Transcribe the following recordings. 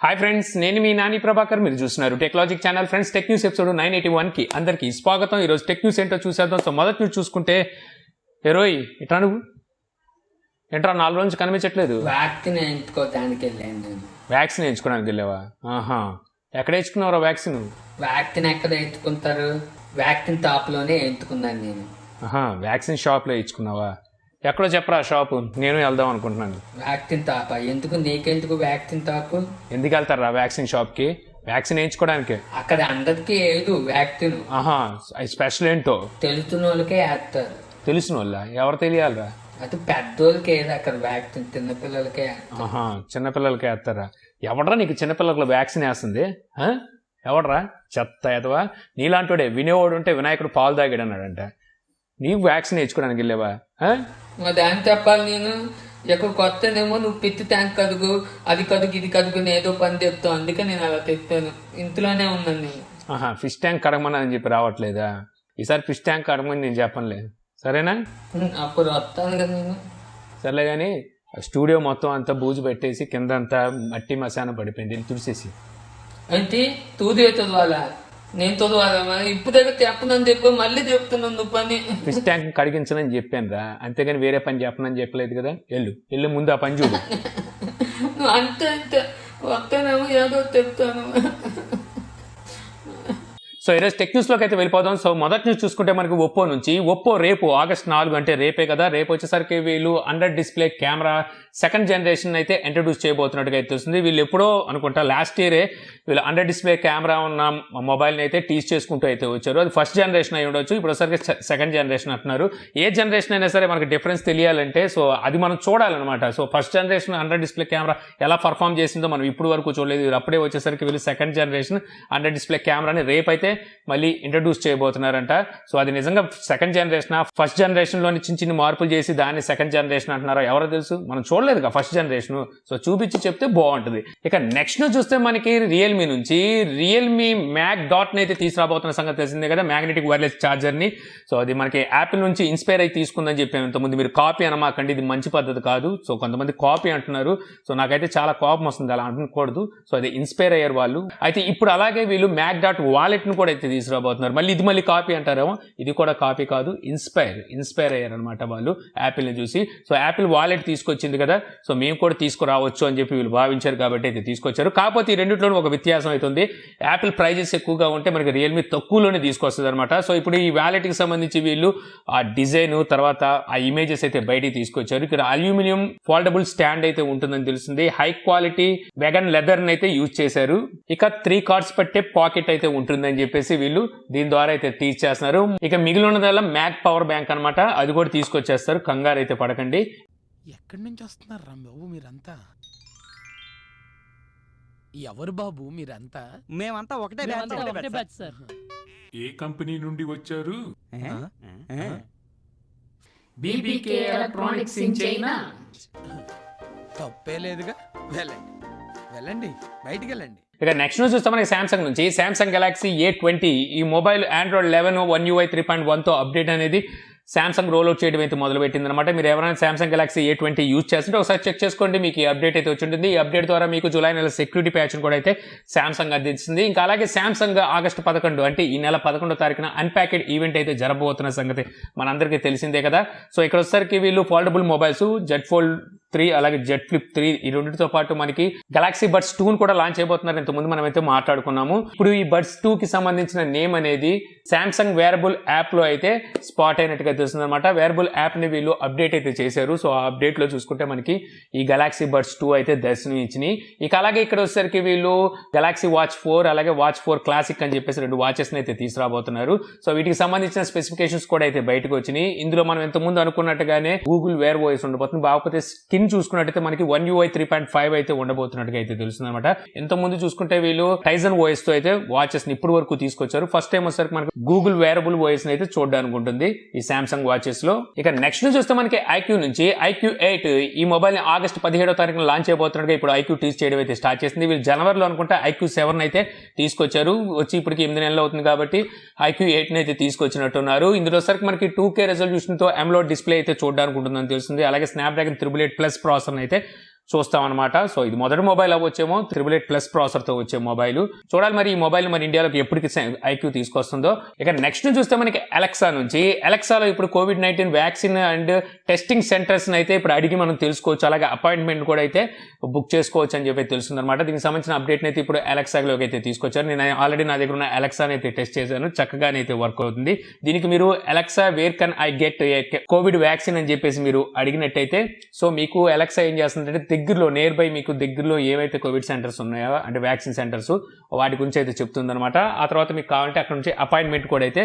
Hi friends, నేను మీ నాని ప్రభాకర్. మీరు చూస్తున్నారు technology channel. Friends, tech news episode 981కి అందరికీ స్వాగతం. ఈరోజు టెక్ న్యూస్ ఏంటో చూసేద్దాం. సో మొదటి న్యూస్ చూసుకుంటే, హీరోయ్ ఇట్లా నువ్వు ఏంట్రా 4 రోజు కనిపించట్లేదు? వ్యాక్సిన్ వేయించుకోవడానికి వెళ్ళావా? ఆహా, ఎక్కడ వేయించుకున్నావురా వ్యాక్సిన్? వ్యాక్సిన్ ఎక్కడ వేయించుకుంటారు? వ్యాక్సిన్ టాప్లోనే వేయించుకున్నాను నేను. ఆహా, వ్యాక్సిన్ షాప్లో వేయించుకున్నావా? ఎక్కడో చెప్పరా షాపు, నేను వెళ్దాం అనుకుంటున్నాను. వ్యాక్సిన్ టాప్ ఎందుకు? నీకెందుకు వ్యాక్సిన్ టాప్? ఎందుకు వెళ్తారా వ్యాక్సిన్ షాప్కి? వ్యాక్సిన్ వేయించుకోవడానికి. అక్కడ అందరికీ ఏదు వ్యాక్సిన్. ఆహా, స్పెషల్ ఏంటో తెలిసిన వాళ్ళకే వేస్తారు. తెలిసిన వాళ్ళ? ఎవరు తెలియాలరా? అది పెద్దోళ్ళకి ఏది అక్కడ వ్యాక్సిన్, చిన్నపిల్లలకే. ఆహా, చిన్నపిల్లలకే వేస్తారా? ఎవడరా నీకు చిన్నపిల్లలకు వ్యాక్సిన్ వేస్తుంది? ఎవడరా? చెత్త ఎదవా. నీలాంటివాడే వినేవాడు ఉంటే వినాయకుడు పాలు తాగాడు అన్నాడంట. నీవు వ్యాక్సిన్ వేయించుకోవడానికి వెళ్ళావా? దాన్ని చెప్పాలి నేను. ఎక్కడ కొత్తనేమో నువ్వు పిచ్చి ట్యాంక్ కదుగు, అది కదుగు, ఇది కదుగు, ఏదో పని చెప్తావు. అందుకే నేను అలా తెస్తాను. ఇంట్లోనే ఉన్నాను నేను. ఆహా, ఫిష్ ట్యాంక్ కడగమని అని చెప్పి రావట్లేదా? ఈసారి ఫిష్ ట్యాంక్ కడగమని నేను చెప్పనులేదు, సరేనా? అప్పుడు వస్తాను కదా నేను. సర్లే కానీ స్టూడియో మొత్తం అంతా బూజు పెట్టేసి కింద అంతా మట్టి మశానం పడిపోయింది, తుడిసేసి. ఏంటి తూదే చదవాలా? నేను చదవాలా? ఇప్పుడు దగ్గర చెప్పనని చెప్పి మళ్ళీ చెప్తున్నాను నువ్వు పని. ఫిష్ ట్యాంక్ కడిగించనని చెప్పాను రా, అంతేగాని వేరే పని చెప్పనని చెప్పలేదు కదా. వెళ్ళు ముందు ఆ పని చూడు. నువ్వు అంతే వస్తానేమో ఏదో చెప్తాను. సో ఈరోజు టెక్ న్యూస్లోకి అయితే వెళ్ళిపోదాం. సో మొదటి న్యూస్ చూసుకుంటే మనకి ఒప్పో నుంచి, ఒప్పో రేపు ఆగస్ట్ 4 అంటే రేపే కదా, రేపు వచ్చేసరికి వీళ్ళు under display camera second generation అయితే ఇంట్రడ్యూస్ చేయబోతున్నట్టుగా అయితే వస్తుంది. వీళ్ళు ఎప్పుడో అనుకుంటా లాస్ట్ ఇయరే వీళ్ళు అండర్ డిస్ప్లే కెమెరా ఉన్న మొబైల్ని అయితే టీచ్ చేసుకుంటూ అయితే వచ్చారు. అది ఫస్ట్ జనరేషన్ అయి ఉండొచ్చు, ఇప్పుడు వచ్చేసరికి సెకండ్ జనరేషన్ అంటున్నారు. ఏ జనరేషన్ అయినా సరే మనకి డిఫరెన్స్ తెలియాలంటే సో అది మనం చూడాలన్నమాట. So first generation under display camera ఎలా పర్ఫామ్ చేసిందో మనం ఇప్పుడు వరకు చూడలేదు. అప్పుడే వచ్చేసరికి వీళ్ళు సెకండ్ జనరేషన్ అండర్ డిస్ప్లే కెమెరాని రేపు అయితే మళ్ళీ ఇంట్రడ్యూస్ చేయబోతున్నారంట. సో అది నిజంగా సెకండ్ జనరేషన్, ఫస్ట్ జనరేషన్లోని చిన్న మార్పులు చేసి దాన్ని సెకండ్ జనరేషన్ అంటున్నారా? ఎవరో తెలుసు, మనం చూడలేదు ఫస్ట్ జనరేషన్. సో చూపించి చెప్తే బాగుంటుంది. ఇక నెక్స్ట్ ను చూస్తే మనకి రియల్మీ నుంచి రియల్మీ MagDart అయితే తీసుకురాబోతున్న సంగతి తెలిసిందే కదా, మ్యాగ్నెటిక్ వైర్లెస్ ఛార్జర్ ని. సో అది మనకి యాపిల్ నుంచి ఇన్స్పైర్ అయి తీసుకుందని చెప్పాను ఇంతకుముందు. మీరు కాపీ అనమాకండి, ఇది మంచి పద్ధతి కాదు. సో కొంతమంది కాపీ అంటున్నారు. సో నాకైతే చాలా కోపం వస్తుంది, అలా అనకూడదు. సో అది ఇన్స్పైర్ అయ్యారు వాళ్ళు. అయితే ఇప్పుడు అలాగే వీళ్ళు MagDart వాలెట్ ను కూడా అయితే తీసుకురాబోతున్నారు. మళ్ళీ కాపీ అంటారేమో, ఇది కూడా కాపీ కాదు, ఇన్స్పైర్ అయ్యారు అనమాట వాళ్ళు యాపిల్ ని చూసి. సో యాపిల్ వాలెట్ తీసుకొచ్చింది కదా, సో మేము కూడా తీసుకురావచ్చు అని చెప్పి వీళ్ళు భావించారు కాబట్టి అయితే తీసుకొచ్చారు. కాకపోతే ఈ రెండిట్లోనూ ఒక వ్యత్యాసం అవుతుంది. యాపిల్ ప్రైజెస్ ఎక్కువగా ఉంటే మనకి రియల్మీ తక్కువలోనే తీసుకొస్తుంది అనమాట. సో ఇప్పుడు ఈ వ్యాలెట్ కి సంబంధించి వీళ్ళు ఆ డిజైన్ తర్వాత ఆ ఇమేజెస్ అయితే బయటికి తీసుకొచ్చారు. ఇక్కడ అల్యూమినియం ఫోల్డబుల్ స్టాండ్ అయితే ఉంటుందని తెలుస్తుంది. హై క్వాలిటీ వెగన్ లెదర్ అయితే యూజ్ చేశారు. ఇక 3 కార్డ్స్ పట్టే పాకెట్ అయితే ఉంటుందని చెప్పేసి వీళ్ళు దీని ద్వారా అయితే టీచ్ చేస్తున్నారు. ఇక మిగిలిన ఉన్నదల్లా మ్యాక్ పవర్ బ్యాంక్ అనమాట, అది కూడా తీసుకొచ్చేస్తారు. కంగారు అయితే పడకండి. ఎక్కడి నుంచి వస్తున్నారు రా బాబు మీరంతా? ఎవరు బాబు మీరంతా? మేమంతా ఒకటే బ్యాచ్ సార్. ఏ కంపెనీ నుండి వచ్చారు? BBK electronics in China. తప్పే లేదుగా, వెళ్ళండి బయటికి వెళ్ళండి. ఇక నెక్స్ట్ న్యూస్ చూస్తే మనకి సామ్సంగ్ నుంచి, సామ్సంగ్ గెలాక్సీ A20 ఈ మొబైల్ ఆండ్రాయిడ్ 11 One UI 3.1తో అప్డేట్ అనేది సామ్సంగ్ రోల్అవుట్ చేయడం అయితే మొదలుపెట్టింది అనమాట. మీరు ఎవరైనా సామ్సంగ్ గెలాక్సీ A20 యూజ్ చేస్తుంటే ఒకసారి చెక్ చేసుకోండి, మీకు ఈ అప్డేట్ అయితే వచ్చి ఉంటుంది. ఈ అప్డేట్ ద్వారా మీకు జూలై నెల సెక్యూరిటీ ప్యాచ్ను కూడా అయితే సామ్సంగ్ అందించింది. ఇంకా అలాగే సామ్సంగ్ ఆగస్టు 11 అంటే ఈ నెల 11వ తారీఖున అన్ప్యాకెడ్ ఈవెంట్ అయితే జరగబోతున్న సంగతి మనందరికీ తెలిసిందే కదా. సో ఇక్కడ వచ్చేసరికి వీళ్ళు ఫోల్డబుల్ మొబైల్స్ జెడ్ ఫోల్డ్ 3 అలాగే జెడ్ ఫ్లిప్ 3 ఈ రెండింటితో పాటు మనకి గెలాక్సీ బడ్స్ 2 కూడా లాంచ్ అయిపోతున్నారు. ఇంతకుముందు మనం అయితే మాట్లాడుకున్నాము. ఇప్పుడు ఈ బడ్స్ 2 కి సంబంధించిన నేమ్ అనేది సామ్సంగ్ వేరబుల్ యాప్ లో అయితే స్పాట్ అయినట్టుగా తెలుస్తుంది అనమాట. వేరబుల్ యాప్ ని వీళ్ళు అప్డేట్ అయితే చేశారు. సో ఆ అప్డేట్ లో చూసుకుంటే మనకి ఈ గెలాక్సీ బడ్స్ 2 అయితే దర్శనం ఇచ్చినాయి. ఇక అలాగే ఇక్కడ వచ్చేసరికి వీళ్ళు గెలాక్సీ వాచ్ 4 అలాగే వాచ్ 4 క్లాసిక్ అని చెప్పేసి 2 వాచెస్ అయితే తీసుకురాబోతున్నారు. సో వీటికి సంబంధించిన స్పెసిఫికేషన్స్ కూడా అయితే బయటకు వచ్చినాయి. ఇందులో మనం ఇంతకుముందు అనుకున్నట్టుగానే గూగుల్ వేర్ వాయిస్ ఉండబోతుంది. కాకపోతే స్కిన్ చూసుకున్నట్టయితే మనకి One UI 3.5 అయితే ఉండబోతున్నట్టుగా అయితే తెలుస్తుంది అనమాట. ఇంతకుముందు చూసుకుంటే వీళ్ళు టైజన్ వాయిస్ తో అయితే వాచెస్ ని ఇప్పుడు వరకు తీసుకొచ్చారు. ఫస్ట్ టైం వచ్చేసరికి మనకి గూగుల్ వేరబుల్ వాయిస్ అయితే చూడడానికి ఉంటుంది ఈ సామ్సంగ్ వాచెస్ లో. ఇక నెక్స్ట్ చూస్తే మనకి ఐక్యూ నుంచి IQ8 ఈ మొబైల్ ని ఆగస్టు 17వ తారీఖున లాంచ్ అయిపోతున్నట్టుగా ఇప్పుడు ఐక్యూ టీచ్ చేయడం అయితే స్టార్ట్ చేసింది. వీళ్ళు జనవరిలో అనుకుంటే IQ7 అయితే తీసుకొచ్చారు. వచ్చి ఇప్పటికి 8 నెలలు అవుతుంది కాబట్టి IQ8 ని అయితే తీసుకొచ్చినట్టున్నారు. ఇందులో సరికి మనకి 2K రెజల్యూషన్ తో AMOLED డిస్ప్లే అయితే చూడడానికి ఉంటుందని తెలుస్తుంది. అలాగే స్నాప్డ్రాగన్ 888+ ప్రాసెసర్ అయితే చూస్తామన్నమాట. సో ఇది మొదటి మొబైల్ అవ్వచ్చేమో, 888+ ప్రాసెసర్తో వచ్చే మొబైల్. చూడాలి మరి ఈ మొబైల్ మన ఇండియాలోకి ఎప్పటికి ఐక్యూ తీసుకొస్తుందో. ఇక నెక్స్ట్ చూస్తే మనకి అలెక్సా నుంచి, అలెక్సాలో ఇప్పుడు COVID-19 vaccine and testing centres అయితే ఇప్పుడు అడిగి మనం తెలుసుకోవచ్చు, అలాగే అపాయింట్మెంట్ కూడా అయితే బుక్ చేసుకోవచ్చు అని చెప్పి తెలుస్తుంది అనమాట. దీనికి సంబంధించిన అప్డేట్ అయితే ఇప్పుడు అలెక్సాలోకి అయితే తీసుకొచ్చారు. నేను ఆల్రెడీ నా దగ్గర ఉన్న అలెక్సాని అయితే టెస్ట్ చేశాను, చక్కగానైతే వర్క్ అవుతుంది. దీనికి మీరు Alexa where can I get Covid vaccine అని చెప్పేసి మీరు అడిగినట్టయితే సో మీకు అలెక్సా ఏం చేస్తుందంటే దగ్గరలో నియర్ బై మీకు దగ్గరలో ఏవైతే కోవిడ్ సెంటర్స్ ఉన్నాయో అంటే వ్యాక్సిన్ సెంటర్స్ వాటి గురించి అయితే చెప్తుందన్నమాట. ఆ తర్వాత మీకు కావాలంటే అక్కడ నుంచి అపాయింట్మెంట్ కూడా అయితే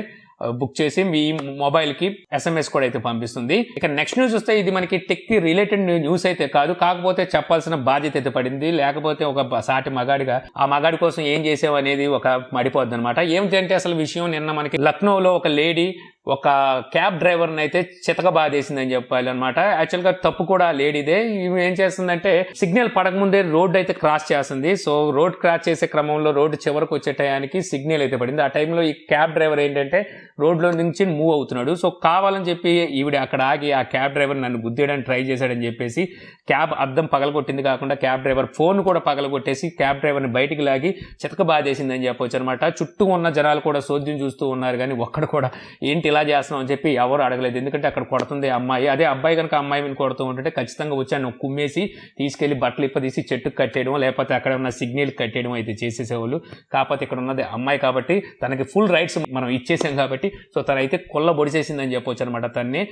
బుక్ చేసి మీ మొబైల్కి SMS కూడా అయితే పంపిస్తుంది. ఇక నెక్స్ట్ న్యూస్ వస్తే ఇది మనకి టెక్ రిలేటెడ్ న్యూస్ అయితే కాదు, కాకపోతే చెప్పాల్సిన బాధ్యత అయితే పడింది. లేకపోతే ఒక సాటి మగాడిగా ఆ మగాడి కోసం ఏం చేసావు అనేది ఒక మడిపోద్ది అనమాట. ఏమిటంటే అసలు విషయం, నిన్న మనకి లక్నోలో ఒక లేడీ ఒక క్యాబ్ డ్రైవర్ని అయితే చితకబాదేసిందని చెప్పాలి అనమాట. యాక్చువల్గా తప్పు కూడా లేడీదే. ఇవి ఏం చేస్తుందంటే సిగ్నల్ పడకముందే రోడ్ అయితే క్రాస్ చేస్తుంది. సో రోడ్ క్రాస్ చేసే క్రమంలో రోడ్డు చివరకు వచ్చే టయానికి సిగ్నల్ అయితే పడింది. ఆ టైంలో ఈ క్యాబ్ డ్రైవర్ ఏంటంటే రోడ్లో నుంచి మూవ్ అవుతున్నాడు. సో కావాలని చెప్పి ఈవిడ అక్కడ ఆగి ఆ క్యాబ్ డ్రైవర్ నన్ను గుద్దేయడానికి ట్రై చేశాడని చెప్పేసి క్యాబ్ అద్దం పగలగొట్టింది కాకుండా క్యాబ్ డ్రైవర్ ఫోన్ కూడా పగలగొట్టేసి క్యాబ్ డ్రైవర్ని బయటికి లాగి చితకబాదేసిందని చెప్పొచ్చు అనమాట. చుట్టూ ఉన్న జనాలు కూడా సోద్యం చూస్తూ ఉన్నారు, కానీ ఒక్కడ కూడా ఏంటి ఇలా చేస్తున్నాం అని చెప్పి ఎవరు అడగలేదు. ఎందుకంటే అక్కడ కొడుతుంది అమ్మాయి. అదే అబ్బాయి కనుక అమ్మాయి మీద కొడుతూ ఉంటుంటే ఖచ్చితంగా వచ్చి నువ్వు కుమ్మేసి తీసుకెళ్లి బట్టలు ఇప్పదీసి చెట్టుకు కట్టేయడం లేకపోతే అక్కడ ఉన్న సిగ్నల్ కట్టేయడం అయితే చేసేసేవాళ్ళు. కాకపోతే ఇక్కడ ఉన్నది అమ్మాయి కాబట్టి తనకి ఫుల్ రైట్స్ మనం ఇచ్చేసాం కాబట్టి సో తనైతే కొల్లబొడిచేసిందని చెప్పొచ్చు అనమాట. తన్ని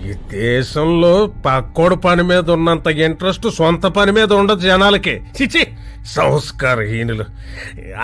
ఈ దేశంలో పక్కోడు పని మీద ఉన్నంత ఇంట్రెస్ట్ సొంత పని మీద ఉండదు జనాలకి. చిచి సంస్కారహీనులు.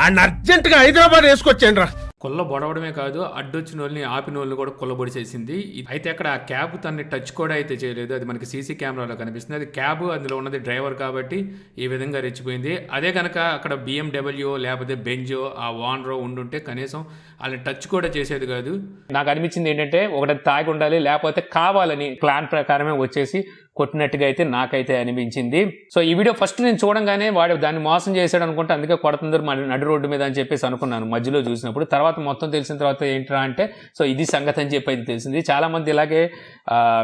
ఆయన అర్జెంటుగా హైదరాబాద్ వేసుకొచ్చాను రా. కొల్ల బొడవడమే కాదు, అడ్డొచ్చిన వాళ్ళని ఆపిన వాళ్ళని కూడా కొల్లబొడి చేసింది. అయితే అక్కడ ఆ క్యాబ్ తన్ని టచ్ కూడా అయితే చేయలేదు. అది మనకి సీసీ కెమెరాలో కనిపిస్తుంది. అది క్యాబ్, అందులో ఉన్నది డ్రైవర్ కాబట్టి ఈ విధంగా రెచ్చిపోయింది. అదే కనుక అక్కడ BMW లేకపోతే బెంజో ఆ ఓనరో ఉండుంటే కనీసం వాళ్ళని టచ్ కూడా చేసేది కాదు. నాకు అనిపించింది ఏంటంటే ఒకటి తాగి ఉండాలి, లేకపోతే కావాలని ప్లాన్ ప్రకారమే వచ్చేసి కొట్టినట్టుగా అయితే నాకైతే అనిపించింది. సో ఈ వీడియో ఫస్ట్ నేను చూడంగానే వాడు దాన్ని మోసం చేశాడు అనుకుంటే అందుకే కొడుతుందరు నడి రోడ్డు మీద అని చెప్పేసి అనుకున్నాను మధ్యలో చూసినప్పుడు. తర్వాత మొత్తం తెలిసిన తర్వాత ఏంట్రా అంటే సో ఇది సంగతి అని చెప్పి అయితే తెలిసింది. చాలా మంది ఇలాగే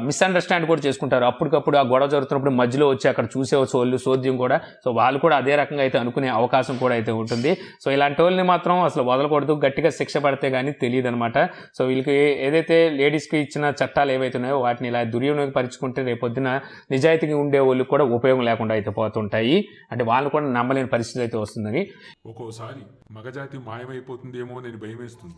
మిస్అండర్స్టాండ్ కూడా చేసుకుంటారు. అప్పటికప్పుడు ఆ గొడవ జరుగుతున్నప్పుడు మధ్యలో వచ్చి అక్కడ చూసే సోద్యం కూడా సో వాళ్ళు కూడా అదే రకంగా అయితే అనుకునే అవకాశం కూడా అయితే ఉంటుంది. సో ఇలాంటి వాళ్ళని మాత్రం అసలు వదలకూడదు, గట్టిగా శిక్ష పడితే కానీ తెలియదు అనమాట. సో వీళ్ళకి ఏదైతే లేడీస్కి ఇచ్చిన చట్టాలు ఏవైతే ఉన్నాయో వాటిని ఇలా దుర్వినియోగపరుచుకుంటే రేపొద్దున నిజాయితీగా ఉండే వాళ్ళు కూడా ఉపయోగం లేకుండా అయితే పోతుంటాయి. అంటే వాళ్ళు కూడా నమ్మలేని పరిస్థితి అయితే వస్తుందని. ఒక్కోసారి మగజాతి మాయమైపోతుందేమో నేను భయమేస్తుంది.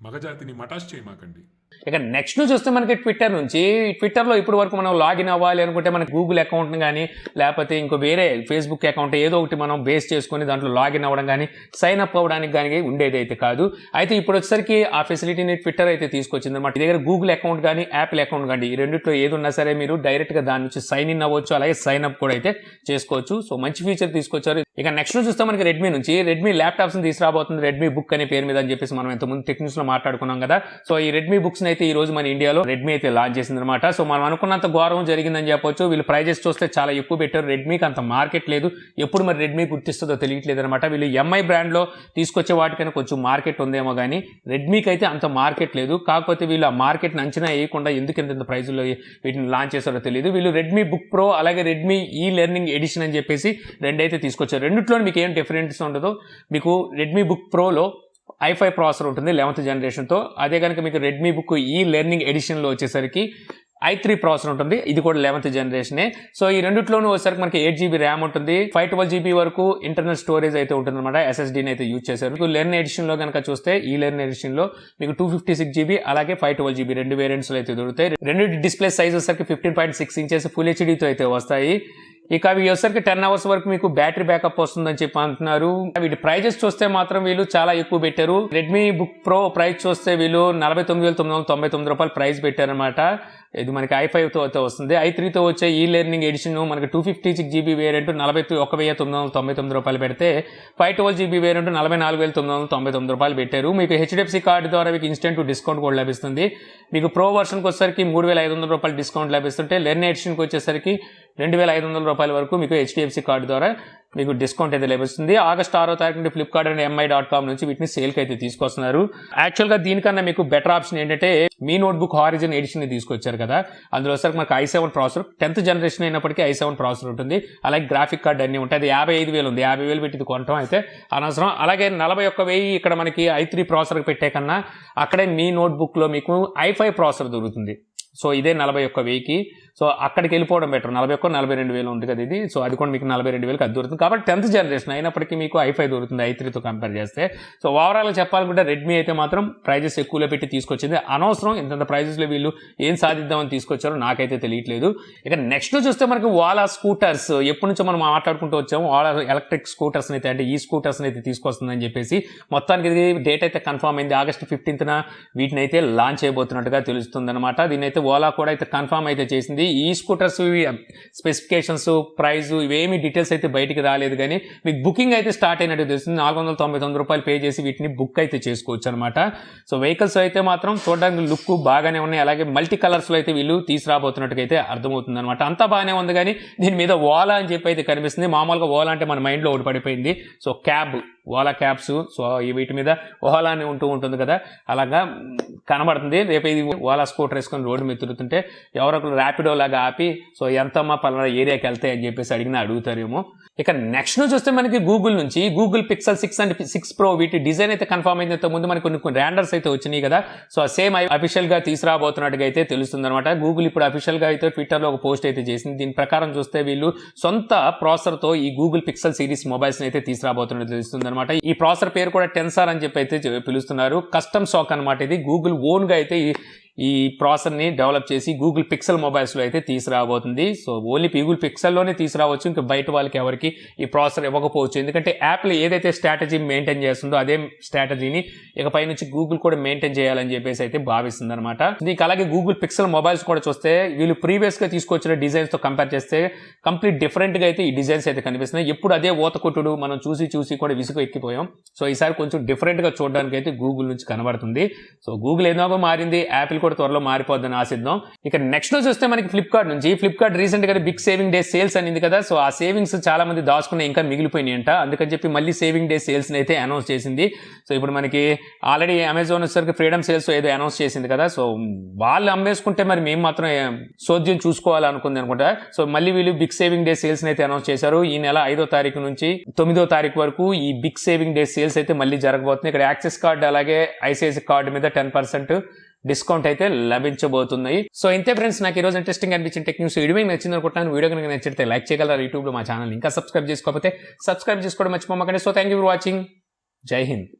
మగజాతిని మటాష్ చేయమాకండి. ఇక నెక్స్ట్ చూస్తే మనకి ట్విట్టర్లో ఇప్పటి వరకు మనం లాగిన్ అవ్వాలి అనుకుంటే మనకి గూగుల్ అకౌంట్ని కానీ లేకపోతే ఇంకో వేరే ఫేస్బుక్ అకౌంట్ ఏదో ఒకటి మనం బేస్ చేసుకొని దాంట్లో లాగిన్ అవ్వడం కానీ సైన్ అప్ అవ్వడానికి కానీ ఉండేది అయితే కాదు. అయితే ఇప్పుడు వచ్చేసరికి ఆ ఫెసిలిటీని ట్విట్టర్ అయితే తీసుకొచ్చింది అనమాట. దగ్గర గూగుల్ అకౌంట్ కానీ యాపిల్ అకౌంట్ కానీ ఈ రెండిట్లో ఏది ఉన్నా సరే మీరు డైరెక్ట్గా దాని నుంచి సైన్ ఇన్ అవ్వచ్చు, అలాగే సైన్ అప్ కూడా అయితే చేసుకోవచ్చు. సో మంచి ఫీచర్ తీసుకొచ్చారు. ఇక నెక్స్ట్ చూస్తే మనకి రెడ్మీ ల్యాప్టాప్స్ తీసుకురాబోతుంది, రెడ్మీ బుక్ అనే పేరు మీద అని చెప్పేసి మనం ఇంతకుముందు టెక్న్యూస్లో మాట్లాడుకున్నాం కదా. సో ఈ రెడ్మీ బుక్స్ అయితే ఈ రోజు మన ఇండియాలో రెడ్మీ అయితే లాంచ్ చేసింది అనమాట. సో మనం అనుకున్నంత గౌరవం జరిగిందని చెప్పొచ్చు. వీళ్ళు ప్రైజెస్ చూస్తే చాలా ఎక్కువ పెట్టారు. రెడ్మీకి అంత మార్కెట్ లేదు. ఎప్పుడు మరి రెడ్మీ గుర్తిస్తుందో తెలియట్లేదు అనమాట. వీళ్ళు MI బ్రాండ్లో తీసుకొచ్చే వాటికైనా కొంచెం మార్కెట్ ఉందేమో కానీ రెడ్మీకి అయితే అంత మార్కెట్ లేదు. కాకపోతే వీళ్ళు ఆ మార్కెట్ని అంచనా వేయకుండా ఎందుకు ఇంత ప్రైజుల్లో వీటిని లాంచ్ చేస్తారో తెలియదు. వీళ్ళు రెడ్మీ బుక్ ప్రో అలాగే రెడ్మీ లెర్నింగ్ ఎడిషన్ అని చెప్పేసి రెండైతే తీసుకొచ్చారు. రెండిట్లో మీకు ఏం డిఫరెన్స్ ఉండదు. మీకు రెడ్మీ బుక్ ప్రోలో i5 ప్రాసెసర్ ఉంటుంది 11th జనరేషన్తో. అదే కనుక మీకు రెడ్మీ బుక్ లెర్నింగ్ ఎడిషన్లో వచ్చేసరికి i3 ప్రాసెసర్ ఉంటుంది, ఇది కూడా 11th జనరేషనే. సో ఈ రెండిట్లోనూ వచ్చేసరికి మనకి 8GB ర్యామ్ ఉంటుంది, 512GB వరకు ఇంటర్నల్ స్టోరేజ్ అయితే ఉంటుంది అనమాట. SSDని అయితే యూజ్ చేశారు. మీకు లెర్న్ ఎడిషన్లో కనుక చూస్తే లెర్న్ ఎడిషన్లో మీకు 256GB అలాగే 512GB రెండు వేరియంట్స్లో అయితే దొరుకుతాయి. రెండు డిస్ప్లే సైజ్ వచ్చేసరికి 15.6 ఇంచెస్ ఫుల్ హెచ్డీతో అయితే వస్తాయి. ఇక అవి వచ్చేసరికి 10 hours వరకు మీకు బ్యాటరీ బ్యాకప్ వస్తుందని చెప్పి అంటున్నారు. వీటి ప్రైజెస్ చూస్తే మాత్రం వీళ్ళు చాలా ఎక్కువ పెట్టారు. రెడ్మీ బుక్ ప్రో ప్రైస్ చూస్తే వీళ్ళు 49,999 రూపాయలు ప్రైస్ పెట్టారనమాట. ఇది మనకి i5తో అయితే వస్తుంది. i3తో వచ్చే లెర్నింగ్ ఎడిషన్ మనకి 256GB వేరియంట్ 41,999 రూపాయలు పెడితే 512GB వేరియంట్ 44,999 రూపాయలు పెట్టారు. మీకు HDFC కార్డు ద్వారా మీకు ఇన్స్టెంట్ డిస్కౌంట్ కూడా లభిస్తుంది. మీకు ప్రో వర్షన్కి వచ్చేసరికి 3,500 రూపాయలు డిస్కౌంట్ లభిస్తుంటే లెర్న్ ఎడిషన్కి వచ్చేసరికి 2,500 రూపాయల వరకు మీకు HDFC కార్డు ద్వారా మీకు డిస్కౌంట్ అయితే లభిస్తుంది. ఆగస్ట్ 6వ తారీఖు నుండి ఫ్లిప్కార్ట్ అండ్ mi.com నుంచి వీటిని సేల్కి అయితే తీసుకొస్తున్నారు. యాక్చువల్గా దీనికన్నా మీకు బెటర్ ఆప్షన్ ఏంటంటే మీ నోట్బుక్ హారిజన్ ఎడిషన్ తీసుకొచ్చారు కదా, అందులో సరికి మనకు i7 ప్రాసెసర్ 10th జనరేషన్ అయినప్పటికీ i7 ప్రాసెసర్ ఉంటుంది. అలాగే గ్రాఫిక్ కార్డ్ అన్నీ ఉంటాయి. అది 55,000 ఉంది. 50,000 పెట్టి కొనటం అయితే అనవసరం. అలాగే 41,000 ఇక్కడ మనకి i3 ప్రాసెసర్ పెట్టే కన్నా అక్కడే మీ నోట్బుక్లో మీకు i5 ప్రాసెసర్ దొరుకుతుంది. సో ఇదే 41,000కి. సో అక్కడికి వెళ్ళిపోవడం బెటర్. 42,000 ఉంది కదా ఇది. సో అది కూడా మీకు 42,000కి అది దొరుకుతుంది. కాబట్టి 10th జనరేషన్ అయినప్పటికీ మీకు i5 దొరుకుతుంది i3తో కంపేర్ చేస్తే. సో ఓవరాల్గా చెప్పాలనుకుంటే రెడ్మీ అయితే మాత్రం ప్రైజెస్ ఎక్కువలో పెట్టి తీసుకొచ్చింది. అనవసరం ఇంత ప్రైజెస్లో వీళ్ళు ఏం సాధిద్దామని తీసుకొచ్చారో నాకైతే తెలియట్లేదు. ఇక నెక్స్ట్ చూస్తే మనకి ఓలా స్కూటర్స్ ఎప్పటి నుంచో మనం మాట్లాడుకుంటూ వచ్చాము. ఓలా ఎలక్ట్రిక్ స్కూటర్స్ అయితే అంటే ఈ స్కూటర్స్ అయితే తీసుకొస్తుందని చెప్పేసి మొత్తానికి ఇది డేట్ అయితే కన్ఫర్మ్ అయింది. ఆగస్ట్ 15న వీటిని అయితే లాంచ్ చేయబోతున్నట్టుగా తెలుస్తుంది అనమాట. దీని అయితే ఓలా కూడా అయితే కన్ఫర్మ్ అయితే చేసింది. ఈ స్కూటర్స్ స్పెసిఫికేషన్స్ ప్రైస్ ఇవేమి డీటెయిల్స్ అయితే బయటికి రాలేదు, కానీ మీకు బుకింగ్ అయితే స్టార్ట్ అయినట్టు తెలుస్తుంది. 499 రూపాయలు పే చేసి వీటిని బుక్ అయితే చేసుకోవచ్చు అనమాట. సో వెహికల్స్ అయితే మాత్రం చూడడానికి లుక్ బాగానే ఉన్నాయి. అలాగే మల్టీ కలర్స్లో అయితే వీళ్ళు తీసుకురాబోతున్నట్టుగా అయితే అర్థమవుతుంది అనమాట. అంతా బాగానే ఉంది, కానీ దీని మీద ఓలా అని చెప్పి అయితే కనిపిస్తుంది. మామూలుగా ఓలా అంటే మన మైండ్లో ఒకటి పడిపోయింది. So cab, Ola cabs, so వీటి మీద ఓలా అని ఉంటుంది కదా, అలాగా కనబడుతుంది. రేపు ఇది ఓలా స్కూటర్ వేసుకొని రోడ్డు మీద తిరుగుతుంటే ఎవరొకరు ర్యాపిడో లాగా ఆపి సో ఎంతమ్మా పలానా ఏరియాకి వెళ్తాయి అని చెప్పేసి అడుగుతారేమో. ఇక నెక్స్ట్ చూస్తే మనకి గూగుల్ నుంచి గూగుల్ పిక్సెల్ 6 అండ్ 6 Pro వీటి డిజైన్ అయితే కన్ఫర్మ్ అయింది. ఇంతకుముందు మనకి కొన్ని ర్యాండర్స్ అయితే వచ్చినాయి కదా. సో సేమ్ అఫీషియల్ గా తీసుకురాబోతున్నట్టుగా అయితే తెలుస్తుంది అనమాట. గూగుల్ ఇప్పుడు అఫీషియల్ గా అయితే ట్విట్టర్ లో ఒక పోస్ట్ అయితే చేసింది. దీని ప్రకారం చూస్తే వీళ్ళు సొంత ప్రాసెసర్ తో ఈ గూగుల్ పిక్సెల్ సిరీస్ మొబైల్స్ అయితే తీసుకురాబోతున్నట్టు తెలుస్తుంది అనమాట. ఈ ప్రాసెసర్ పేరు కూడా టెన్సార్ అని చెప్పి అయితే పిలుస్తున్నారు. కస్టమ్ సాక్ అనమాట. ఇది గూగుల్ ఓన్ గా అయితే ఈ ప్రాసెసర్ని డెవలప్ చేసి గూగుల్ పిక్సెల్ మొబైల్స్లో అయితే తీసుకురాబోతుంది. సో ఓన్లీ గూగుల్ పిక్సెల్లోనే తీసుకురావచ్చు, ఇంకా బయట వాళ్ళకి ఎవరికి ఈ ప్రాసెసర్ ఇవ్వకపోవచ్చు. ఎందుకంటే యాపిల్ ఏదైతే స్ట్రాటజీ మెయింటైన్ చేస్తుందో అదే స్ట్రాటజీని ఇకపై నుంచి గూగుల్ కూడా మెయింటైన్ చేయాలని చెప్పేసి అయితే భావిస్తుంది అనమాట. దీనికి అలాగే గూగుల్ పిక్సెల్ మొబైల్స్ కూడా చూస్తే వీళ్ళు ప్రీవియస్గా తీసుకొచ్చిన డిజైన్స్తో కంపేర్ చేస్తే కంప్లీట్ డిఫరెంట్గా అయితే ఈ డిజైన్స్ అయితే కనిపిస్తున్నాయి. ఎప్పుడు అదే ఓతకొట్టుడు మనం చూసి కూడా విసుగు ఎక్కిపోయాం. సో ఈసారి కొంచెం డిఫరెంట్గా చూడడానికి అయితే గూగుల్ నుంచి కనబడుతుంది. సో గూగుల్ ఏదో మారింది, యాపిల్ కూడా త్వరలో మారిపోద్దని ఆశిద్దాం. ఇక నెక్స్ట్ చూస్తే మనకి ఫ్లిప్కార్ట్ రీసెంట్ గా బిగ్ సేవింగ్ డే సేల్స్ అనింది కదా. సో ఆ సేవింగ్స్ చాలా మంది దాచుకునే ఇంకా మిగిలిపోయినాయి అంట. అందుకని చెప్పి మళ్ళీ సేవింగ్ డే సేల్స్ అయితే అనౌన్స్ చేసింది. సో ఇప్పుడు మనకి ఆల్రెడీ అమెజాన్ వచ్చేసరికి ఫ్రీడమ్ సేల్స్ ఏదో అనౌన్స్ చేసింది కదా. సో వాళ్ళు అమ్మేసుకుంటే మరి మేము మాత్రం సోద్యం చూసుకోవాలనుకుంది అనుకుంటా. సో మళ్ళీ వీళ్ళు బిగ్ సేవింగ్ డే సేల్స్ అయితే అనౌన్స్ చేశారు. ఈ నెల 5వ తారీఖు నుంచి 9వ తారీఖు వరకు ఈ బిగ్ సేవింగ్ డే సేల్స్ అయితే మళ్ళీ జరగబోతుంది. ఇక్కడ యాక్సిస్ కార్డు అలాగే ఐసిఐసి కార్డు మీద 10% డిస్కౌంట్ అయితే లభించబోతున్నాయి. సో ఇంతే ఫ్రెండ్స్, నాకు ఈ రోజు ఇంట్రెస్టింగ్ అనిపించిన టెక్ న్యూస్ వీడియో మీకు నచ్చింది అనుకుంటున్నాను. వీడియో కనుక నచ్చితే లైక్ చేయగలరు. యూట్యూబ్లో మా ఛానల్ ఇంకా సబ్స్క్రైబ్ చేసుకోకపోతే సబ్స్క్రైబ్ చేసుకోవడం మర్చిపోమాకండి. So thank you for watching. జై హింద్.